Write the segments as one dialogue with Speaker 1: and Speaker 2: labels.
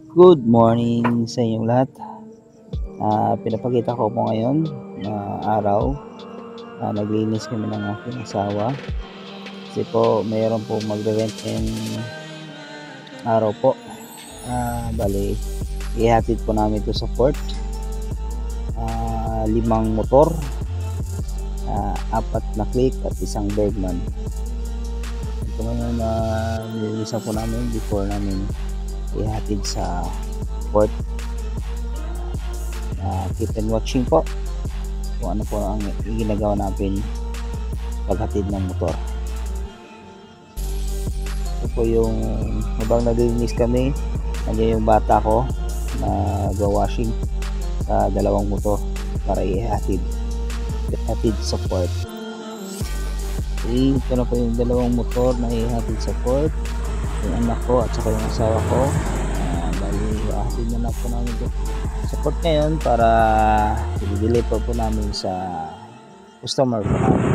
Speaker 1: Good morning sa inyong lahat. Pinapakita ko po ngayon na araw. Naglinis kami ng aking asawa. Kasi po mayroon po magre-rent ngayong araw po. Bali, ihatid po namin ito sa port. 5 motor, 4 na click at 1 Bergman. Ito ngayon nilinisan po namin before namin ihatid sa port. Keep and watching po kung ano po ang ginagawa natin paghatid ng motor. Ito po yung habang naglilinis kami, nandiyan yung bata ko na nagwa-washing sa 2 motor para ihatid sa port. Ito na po yung 2 motor na ihatid sa port, yung anak ko at saka yung asawa ko. Bali, ihatid na po namin ito sa port ngayon para i-deliver po namin sa customer po namin.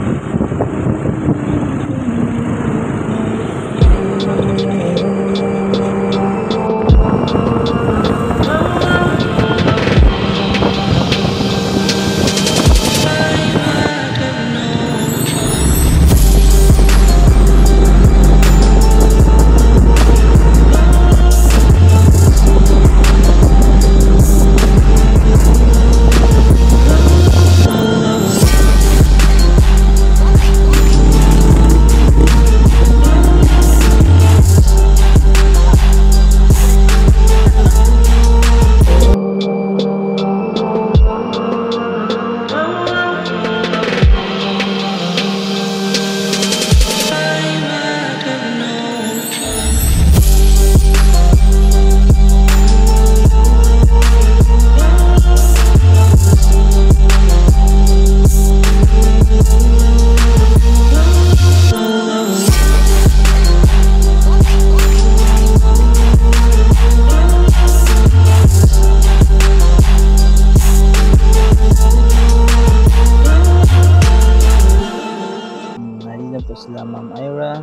Speaker 1: Po sila Ma'am Ira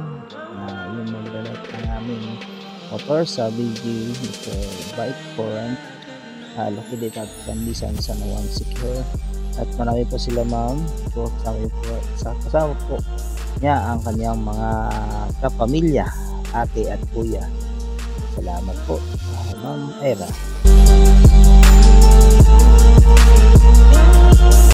Speaker 1: na yung magdalat ng aming motor sa BG Bike for Rent, located at Kandisan, San Juan Secure. At marami po sila ma'am po kasama po niya ang kanyang mga kapamilya, ate at kuya. Salamat po Ma'am Ira.